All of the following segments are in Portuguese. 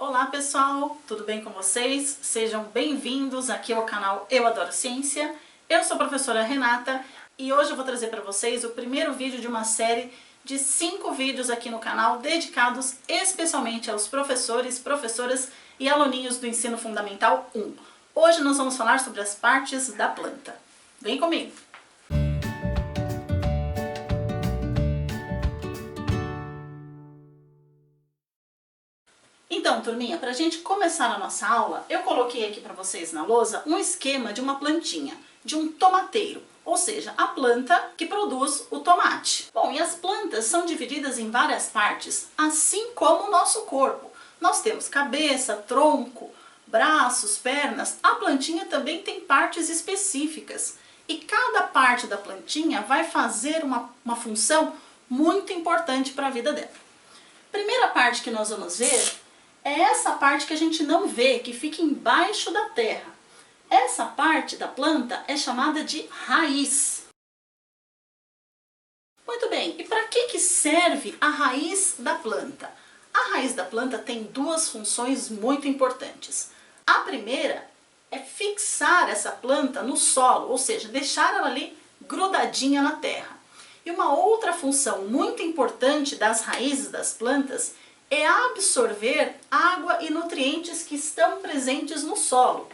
Olá pessoal, tudo bem com vocês? Sejam bem-vindos aqui ao canal Eu Adoro Ciência. Eu sou a professora Renata e hoje eu vou trazer para vocês o primeiro vídeo de uma série de 5 vídeos aqui no canal dedicados especialmente aos professores, professoras e aluninhos do Ensino Fundamental 1. Hoje nós vamos falar sobre as partes da planta. Vem comigo! Então, turminha, para a gente começar a nossa aula, eu coloquei aqui para vocês na lousa um esquema de uma plantinha, de um tomateiro, ou seja, a planta que produz o tomate. Bom, e as plantas são divididas em várias partes, assim como o nosso corpo. Nós temos cabeça, tronco, braços, pernas. A plantinha também tem partes específicas e cada parte da plantinha vai fazer uma função muito importante para a vida dela. Primeira parte que nós vamos ver é essa parte que a gente não vê, que fica embaixo da terra. Essa parte da planta é chamada de raiz. Muito bem, e para que serve a raiz da planta? A raiz da planta tem duas funções muito importantes. A primeira é fixar essa planta no solo, ou seja, deixar ela ali grudadinha na terra. E uma outra função muito importante das raízes das plantas é absorver água e nutrientes que estão presentes no solo.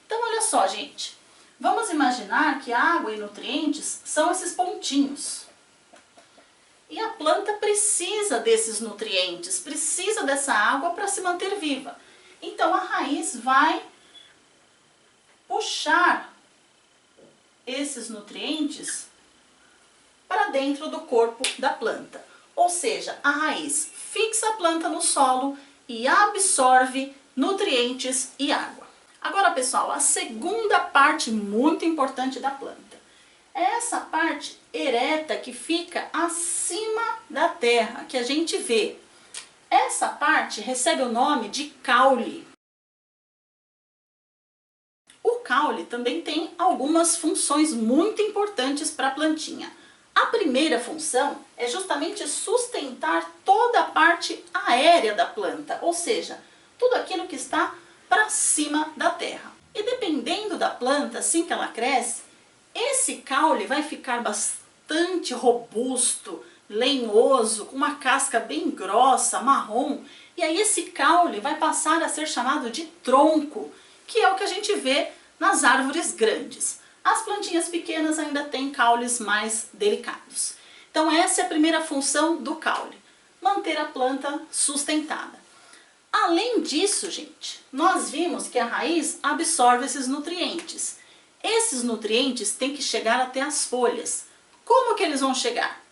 Então, olha só, gente. Vamos imaginar que água e nutrientes são esses pontinhos. E a planta precisa desses nutrientes, precisa dessa água para se manter viva. Então, a raiz vai puxar esses nutrientes para dentro do corpo da planta. Ou seja, a raiz fixa a planta no solo e absorve nutrientes e água. Agora, pessoal, a segunda parte muito importante da planta é essa parte ereta que fica acima da terra, que a gente vê. Essa parte recebe o nome de caule. O caule também tem algumas funções muito importantes para a plantinha. A primeira função é justamente sustentar toda a parte aérea da planta, ou seja, tudo aquilo que está para cima da terra. E dependendo da planta, assim que ela cresce, esse caule vai ficar bastante robusto, lenhoso, com uma casca bem grossa, marrom, e aí esse caule vai passar a ser chamado de tronco, que é o que a gente vê nas árvores grandes. As plantinhas pequenas ainda têm caules mais delicados. Então essa é a primeira função do caule, manter a planta sustentada. Além disso, gente, nós vimos que a raiz absorve esses nutrientes. Esses nutrientes têm que chegar até as folhas. Como que eles vão chegar?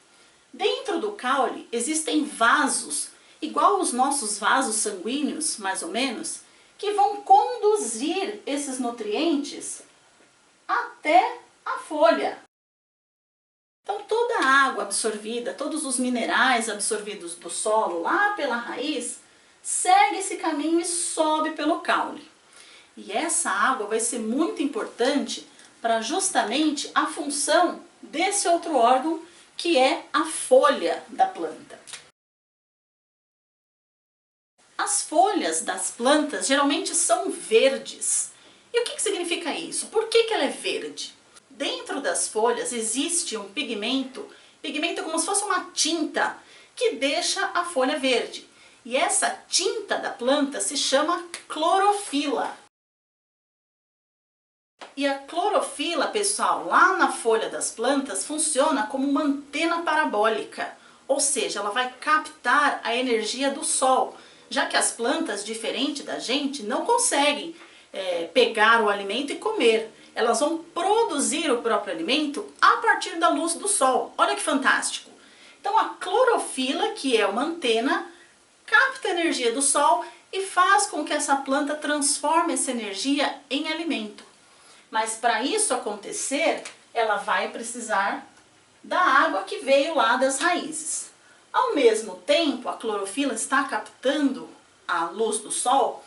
Dentro do caule existem vasos, igual os nossos vasos sanguíneos, mais ou menos, que vão conduzir esses nutrientes até a folha. Então toda a água absorvida, todos os minerais absorvidos do solo lá pela raiz, segue esse caminho e sobe pelo caule. E essa água vai ser muito importante para justamente a função desse outro órgão que é a folha da planta. As folhas das plantas geralmente são verdes. E o que significa isso? Por que ela é verde? Dentro das folhas existe um pigmento como se fosse uma tinta, que deixa a folha verde. E essa tinta da planta se chama clorofila. E a clorofila, pessoal, lá na folha das plantas, funciona como uma antena parabólica. Ou seja, ela vai captar a energia do sol, já que as plantas, diferente da gente, não conseguem pegar o alimento e comer. Elas vão produzir o próprio alimento a partir da luz do sol. Olha que fantástico! Então a clorofila, que é uma antena, capta a energia do sol e faz com que essa planta transforme essa energia em alimento. Mas para isso acontecer, ela vai precisar da água que veio lá das raízes. Ao mesmo tempo, a clorofila está captando a luz do sol.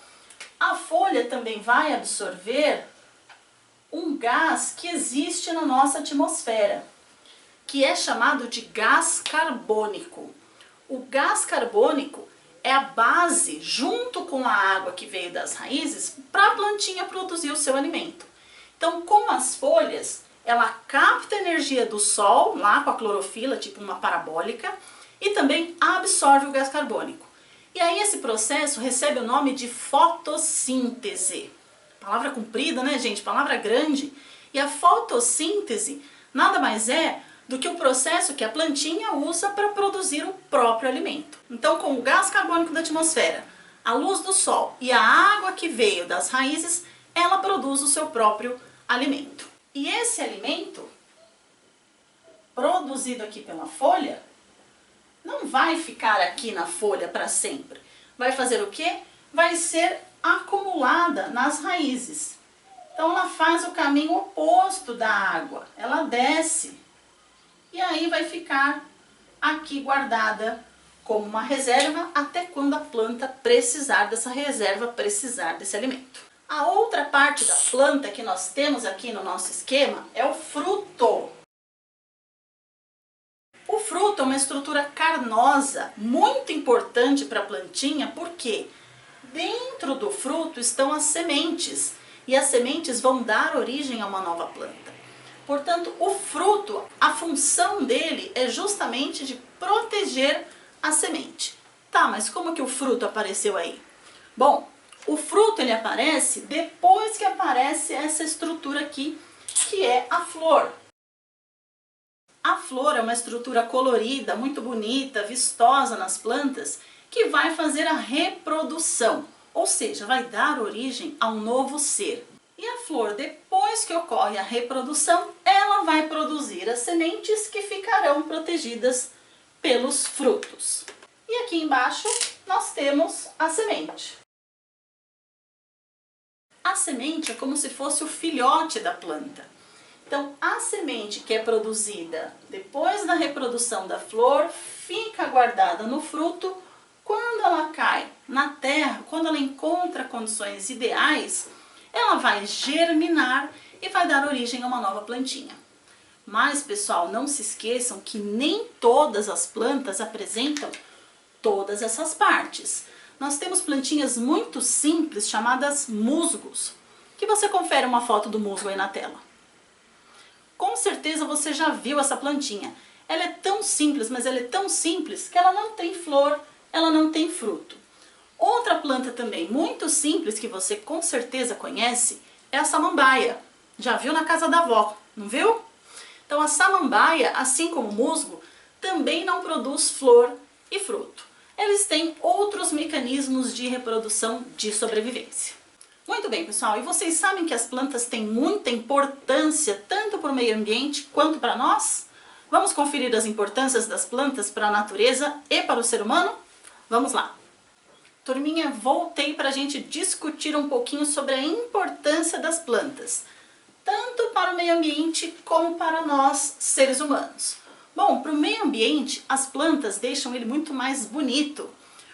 A folha também vai absorver um gás que existe na nossa atmosfera, que é chamado de gás carbônico. O gás carbônico é a base, junto com a água que veio das raízes, para a plantinha produzir o seu alimento. Então, como as folhas, ela capta energia do sol, lá com a clorofila, tipo uma parabólica, e também absorve o gás carbônico. E aí esse processo recebe o nome de fotossíntese. Palavra comprida, né, gente? Palavra grande. E a fotossíntese nada mais é do que o processo que a plantinha usa para produzir o próprio alimento. Então, com o gás carbônico da atmosfera, a luz do sol e a água que veio das raízes, ela produz o seu próprio alimento. E esse alimento, produzido aqui pela folha, não vai ficar aqui na folha para sempre. Vai fazer o quê? Vai ser acumulada nas raízes. Então ela faz o caminho oposto da água, ela desce e aí vai ficar aqui guardada como uma reserva até quando a planta precisar dessa reserva, precisar desse alimento. A outra parte da planta que nós temos aqui no nosso esquema é o fruto. O fruto é uma estrutura carnosa muito importante para a plantinha porque dentro do fruto estão as sementes e as sementes vão dar origem a uma nova planta. Portanto, o fruto, a função dele é justamente de proteger a semente. Tá, mas como que o fruto apareceu aí? Bom, o fruto ele aparece depois que aparece essa estrutura aqui, que é a flor. A flor é uma estrutura colorida, muito bonita, vistosa nas plantas, que vai fazer a reprodução, ou seja, vai dar origem a um novo ser. E a flor, depois que ocorre a reprodução, ela vai produzir as sementes que ficarão protegidas pelos frutos. E aqui embaixo nós temos a semente. A semente é como se fosse o filhote da planta. Então, a semente que é produzida depois da reprodução da flor fica guardada no fruto. Quando ela cai na terra, quando ela encontra condições ideais, ela vai germinar e vai dar origem a uma nova plantinha. Mas, pessoal, não se esqueçam que nem todas as plantas apresentam todas essas partes. Nós temos plantinhas muito simples chamadas musgos, que você confere uma foto do musgo aí na tela. Com certeza você já viu essa plantinha. Ela é tão simples, mas ela é tão simples que ela não tem flor, ela não tem fruto. Outra planta também muito simples que você com certeza conhece é a samambaia. Já viu na casa da avó, não viu? Então a samambaia, assim como o musgo, também não produz flor e fruto. Eles têm outros mecanismos de reprodução de sobrevivência. Muito bem, pessoal, e vocês sabem que as plantas têm muita importância tanto para o meio ambiente quanto para nós? Vamos conferir as importâncias das plantas para a natureza e para o ser humano? Vamos lá! Turminha, voltei para a gente discutir um pouquinho sobre a importância das plantas, tanto para o meio ambiente como para nós, seres humanos. Bom, para o meio ambiente, as plantas deixam ele muito mais bonito,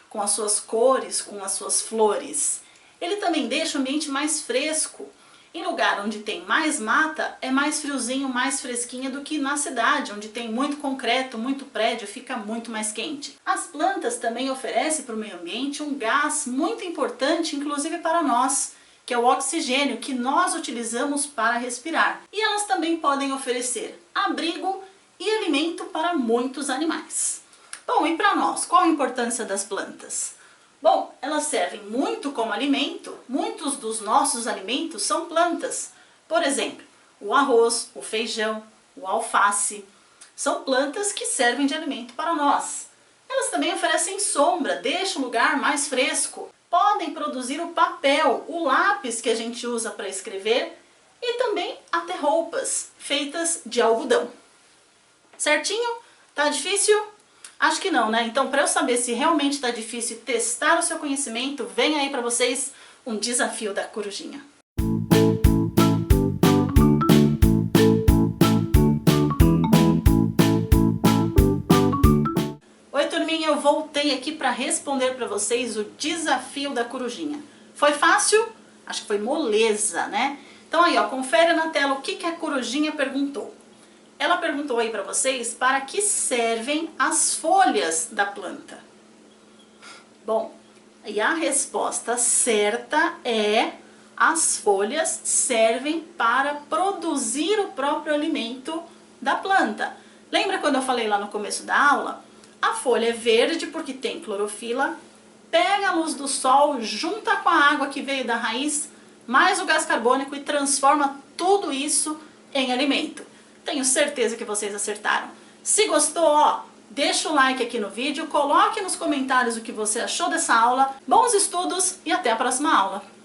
com as suas cores, com as suas flores. Ele também deixa o ambiente mais fresco. Em lugar onde tem mais mata, é mais friozinho, mais fresquinho do que na cidade, onde tem muito concreto, muito prédio, fica muito mais quente. As plantas também oferecem para o meio ambiente um gás muito importante, inclusive para nós, que é o oxigênio que nós utilizamos para respirar. E elas também podem oferecer abrigo e alimento para muitos animais. Bom, e para nós, qual a importância das plantas? Bom, elas servem muito como alimento, muitos dos nossos alimentos são plantas. Por exemplo, o arroz, o feijão, o alface, são plantas que servem de alimento para nós. Elas também oferecem sombra, deixam o lugar mais fresco, podem produzir o papel, o lápis que a gente usa para escrever e também até roupas feitas de algodão. Certinho? Tá difícil? Acho que não, né? Então, para eu saber se realmente está difícil testar o seu conhecimento, vem aí para vocês um desafio da corujinha. Oi, turminha, eu voltei aqui para responder para vocês o desafio da corujinha. Foi fácil? Acho que foi moleza, né? Então aí, ó, confere na tela o que a corujinha perguntou. Ela perguntou aí para vocês para que servem as folhas da planta. Bom, e a resposta certa é: as folhas servem para produzir o próprio alimento da planta. Lembra quando eu falei lá no começo da aula? A folha é verde porque tem clorofila, pega a luz do sol, junta com a água que veio da raiz, mais o gás carbônico e transforma tudo isso em alimento. Tenho certeza que vocês acertaram. Se gostou, ó, deixa o like aqui no vídeo, coloque nos comentários o que você achou dessa aula. Bons estudos e até a próxima aula!